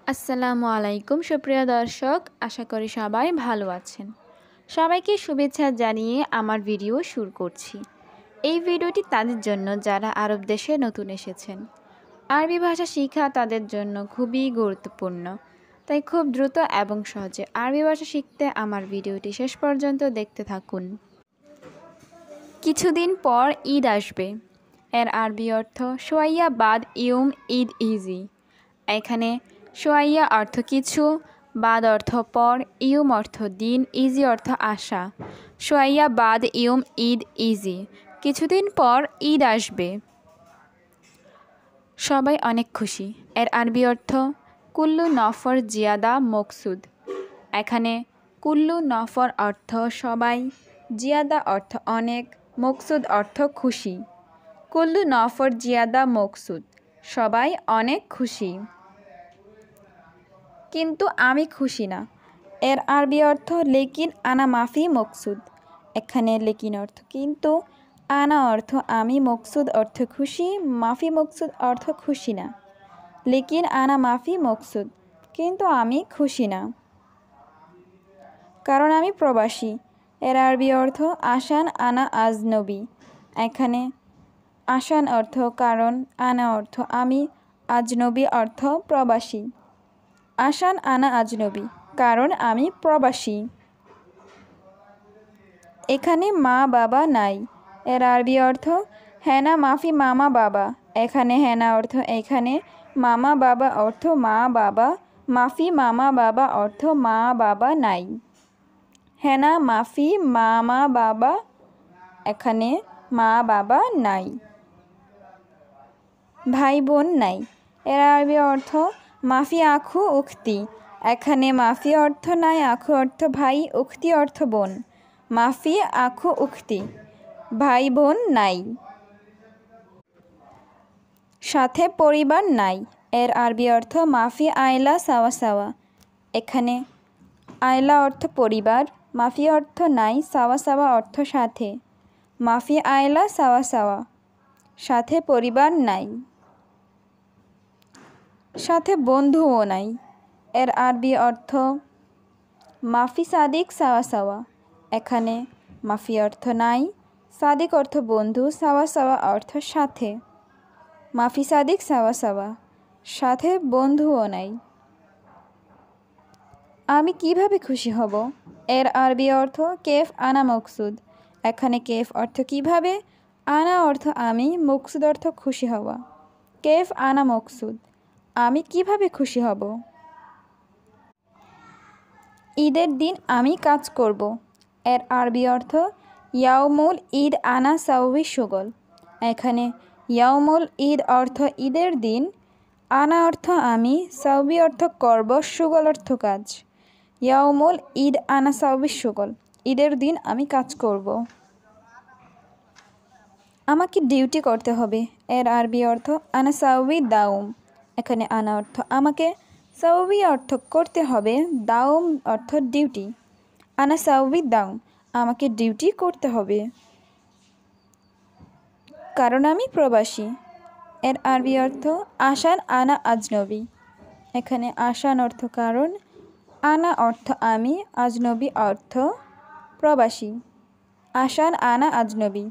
আসসালামু আলাইকুম সুপ্রিয় দর্শক, আশা করি সবাই ভালো আছেন। সবাইকে শুভেচ্ছা জানিয়ে আমার ভিডিও শুরু করছি। এই ভিডিওটি তাদের জন্য যারা আরব দেশে নতুন এসেছেন। আরবি ভাষা শেখা তাদের জন্য খুবই গুরুত্বপূর্ণ, তাই খুব দ্রুত এবং সহজে আরবি ভাষা শিখতে আমার ভিডিওটি শেষ পর্যন্ত দেখতে থাকুন। কিছুদিন পর ঈদ আসবে। এর আরবি অর্থ শোয়াইয়া বাদ ইউম ঈদ ইজি। এখানে শোয়াইয়া অর্থ কিছু, বাদ অর্থ পর, ইউম অর্থ দিন, ইজি অর্থ আশা। শোয়াইয়া বাদ ইউম ঈদ ইজি, কিছুদিন পর ঈদ আসবে। সবাই অনেক খুশি। এর আরবি অর্থ কুল্লু নফর জিয়াদা মকসুদ। এখানে কুল্লু নফর অর্থ সবাই, জিয়াদা অর্থ অনেক, মকসুদ অর্থ খুশি। কুল্লু নফর জিয়াদা মকসুদ, সবাই অনেক খুশি। কিন্তু আমি খুশি না। এর আরবি অর্থ লেকিন আনা মাফি মকসুদ। এখানে লেকিন অর্থ কিন্তু, আনা অর্থ আমি, মকসুদ অর্থ খুশি, মাফি মকসুদ অর্থ খুশি না। লেকিন আনা মাফি মকসুদ, কিন্তু আমি খুশি না, কারণ আমি প্রবাসী। এর আরবি অর্থ আসান আনা আজনবী। এখানে আসান অর্থ কারণ, আনা অর্থ আমি, আজনবী অর্থ প্রবাসী। আসান আনা আজনবী, কারণ আমি প্রবাসী। এখানে মা বাবা নাই। এর আরবি অর্থ হেনা মাফি মামা বাবা। এখানে হেনা অর্থ এখানে, মামা বাবা অর্থ মা বাবা, মাফি মামা বাবা অর্থ মা বাবা নাই। হেনা মাফি মামা বাবা, এখানে মা বাবা নাই। ভাই বোন নাই। এর আরবি অর্থ মাফি আখু উখতি। এখানে মাফি অর্থ নাই, আখু অর্থ ভাই, উখতি অর্থ বোন। মাফি আখু উখতি, ভাই বোন নাই। সাথে পরিবার নাই। এর আরবি অর্থ মাফি আয়লা সাওয়া সাওয়া। এখানে আয়লা অর্থ পরিবার, মাফি অর্থ নাই, সাওয়া সাওয়া অর্থ সাথে। মাফি আয়লা সাওয়া সাওয়া, সাথে পরিবার নাই। সাথে বন্ধুও নাই। এর আরবি অর্থ মাফি সাদিক সাওয়া সাওয়া। এখানে মাফি অর্থ নাই, সাদিক অর্থ বন্ধু, সাওয়া সাওয়া অর্থ সাথে। মাফি সাদিক সাওয়া সাওয়া, সাথে বন্ধুও নাই। আমি কিভাবে খুশি হব? এর আরবি অর্থ কেফ আনা মকসুদ। এখানে কেফ অর্থ কিভাবে, আনা অর্থ আমি, মকসুদ অর্থ খুশি হওয়া। কেফ আনা মকসুদ, আমি কিভাবে খুশি হব? ঈদের দিন আমি কাজ করব। এর আরবি অর্থ ইয়াউমুল ঈদ আনা সাউবি শুগল। এখানে ইয়াউমুল ঈদ অর্থ ঈদের দিন, আনা অর্থ আমি, সাউবি অর্থ করব, শুগল অর্থ কাজ। ইয়াউমুল ঈদ আনা সাউবি শুগল, ঈদের দিন আমি কাজ করব। আমাকে ডিউটি করতে হবে। এর আরবি অর্থ আনা সাউবি দাউম। এখানে আনা অর্থ আমাকে, সাউবি অর্থ করতে হবে, দাউম অর্থ ডিউটি। আনা সাউবি দাউম, আমাকে ডিউটি করতে হবে, কারণ আমি প্রবাসী। এর আরবি অর্থ আসান আনা আজনবী। এখানে আসান অর্থ কারণ, আনা অর্থ আমি, আজনবী অর্থ প্রবাসী। আসান আনা আজনবী,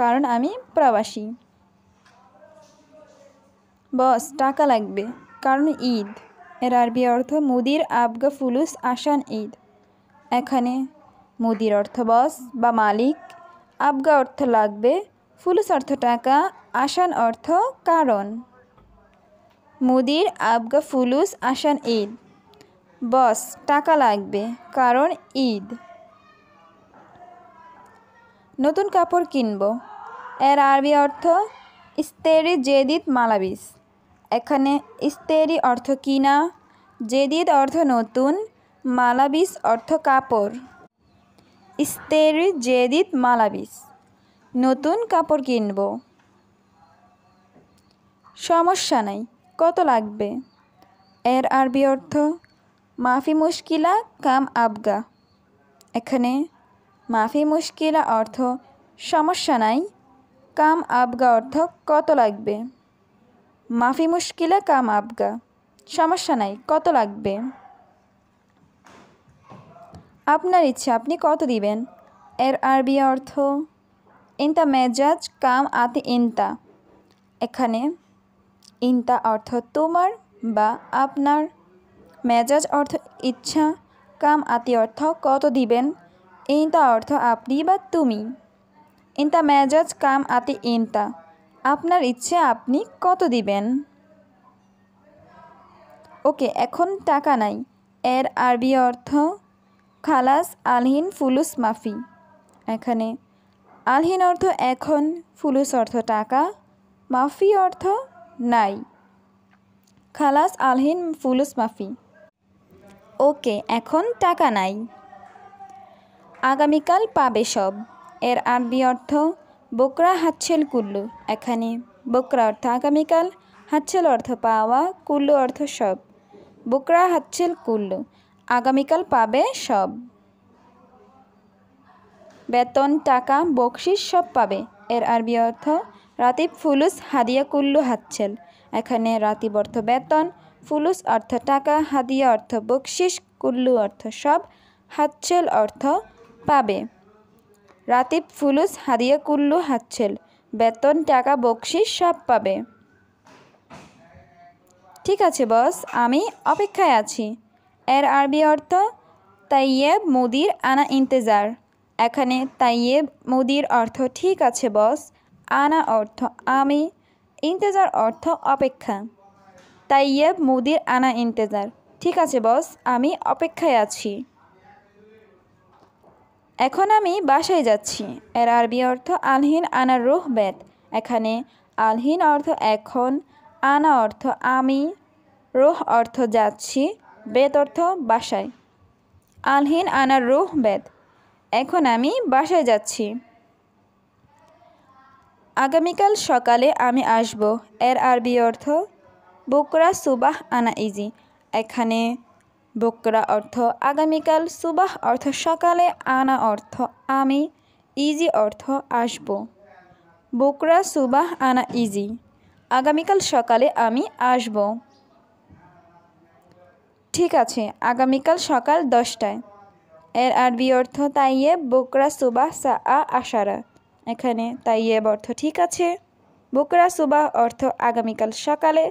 কারণ আমি প্রবাসী। বস টাকা লাগবে, কারণ ঈদ। এর আরবি অর্থ মুদির আবগা ফুলুস আসান ঈদ। এখানে মুদির অর্থ বস বা মালিক, আবগা অর্থ লাগবে, ফুলুস অর্থ টাকা, আসান অর্থ কারণ। মুদির আবগা ফুলুস আসান ঈদ, বস টাকা লাগবে, কারণ ঈদ। নতুন কাপড় কিনব। এর আরবি অর্থ ইস্তেরি জেদিদ মালাবিস। এখানে ইস্তেরি অর্থ কিনা, জেদিদ অর্থ নতুন, মালাবিস অর্থ কাপড়। ইস্তেরি জেদিদ মালাবিস, নতুন কাপড় কিনব। সমস্যা নাই, কত লাগবে? এর আরবি অর্থ মাফি মুশকিলা কাম আবগা। এখানে মাফি মুশকিলা অর্থ সমস্যা নাই, কাম আবগা অর্থ কত লাগবে। মাফি মুশকিলা কাম আবগা, সমস্যা নাই, কত লাগবে? আপনার ইচ্ছে, আপনি কত দিবেন? এর আরবি অর্থ ইনতা মেজাজ কাম আতি ইনতা। এখানে ইনতা অর্থ তোমার বা আপনার, মেজাজ অর্থ ইচ্ছা, কাম আতি অর্থ কত দিবেন, ইনতা অর্থ আপনি বা তুমি। ইনতা মেজাজ কাম আতি ইনতা, আপনার ইচ্ছে, আপনি কত দিবেন? ওকে, এখন টাকা নাই। এর আরবি অর্থ খালাস আলহিন ফুলুস মাফি। এখানে আলহিন অর্থ এখন, ফুলুস অর্থ টাকা, মাফি অর্থ নাই। খালাস আলহিন ফুলুস মাফি। ওকে, এখন টাকা নাই। আগামীকাল পাবে সব। এর আরবি অর্থ বকরা হাচ্ছেল কুল্লু। এখানে বকরা অর্থ আগামীকাল, হাচ্ছেল অর্থ পাওয়া, কুল্লু অর্থ সব। বকরা হাচ্ছেল কুল্লু, আগামীকাল পাবে সব। বেতন, টাকা, বকশিস সব পাবে। এর আরবি অর্থ রাতিব ফুলুস হাদিয়া কুল্লু হাচ্ছেল। এখানে রাতিব অর্থ বেতন, ফুলুস অর্থ টাকা, হাদিয়া অর্থ বকশিস, কুল্লু অর্থ সব, হাচ্ছেল অর্থ পাবে। রাতিব ফুলুস হাদিয়া কুল্লু হাচ্ছেল, বেতন, টাকা, বকশিস সব পাবে। ঠিক আছে বস, আমি অপেক্ষায় আছি। এর আরবি অর্থ তাইয়েব মুদির আনা ইন্তেজার। এখানে তাইয়েব মুদির অর্থ ঠিক আছে বস, আনা অর্থ আমি, ইন্তেজার অর্থ অপেক্ষা। তাইয়েব মুদির আনা ইন্তেজার, ঠিক আছে বস, আমি অপেক্ষায় আছি। এখন আমি বাসায় যাচ্ছি। এর আরবি অর্থ আলহিন আনা রুহ বেত। এখানে আলহিন অর্থ এখন, আনা অর্থ আমি, রুহ অর্থ যাচ্ছি, বেত অর্থ বাসায়। আলহিন আনা রুহ বেত, এখন আমি বাসায় যাচ্ছি। আগামীকাল সকালে আমি আসব। এর আরবি অর্থ বুকরা সুবাহ আনা ইজি। এখানে বুকরা অর্থ আগামীকাল, সুবাহ অর্থ সকালে, আনা অর্থ আমি, ইজি অর্থ আসব। বুকরা সুবাহ আনা ইজি, আগামীকাল সকালে আমি আসব। ঠিক আছে, আগামীকাল সকাল 10টায়। এর আরবি অর্থ তাইয়েব বুকরা সুবাহ সা আশারা। এখানে তাইয়েব অর্থ ঠিক আছে, বুকরা সুবাহ অর্থ আগামীকাল সকালে,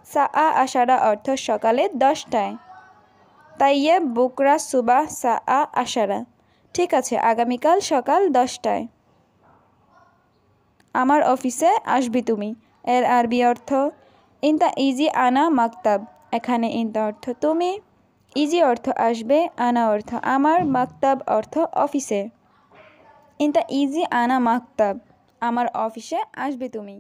সা আশারা অর্থ সকালে 10টায়। তাইয়েব বুকরা সুবাহ সা আশারা, ঠিক আছে, আগামীকাল সকাল 10টায়। আমার অফিসে আসবি তুমি। এর আরবি অর্থ ইনতা ইজি আনা মাকতাব। এখানে ইনতা অর্থ তুমি, ইজি অর্থ আসবে, আনা অর্থ আমার, মাকতাব অর্থ অফিসে। ইনতা ইজি আনা মাকতাব, আমার অফিসে আসবে তুমি।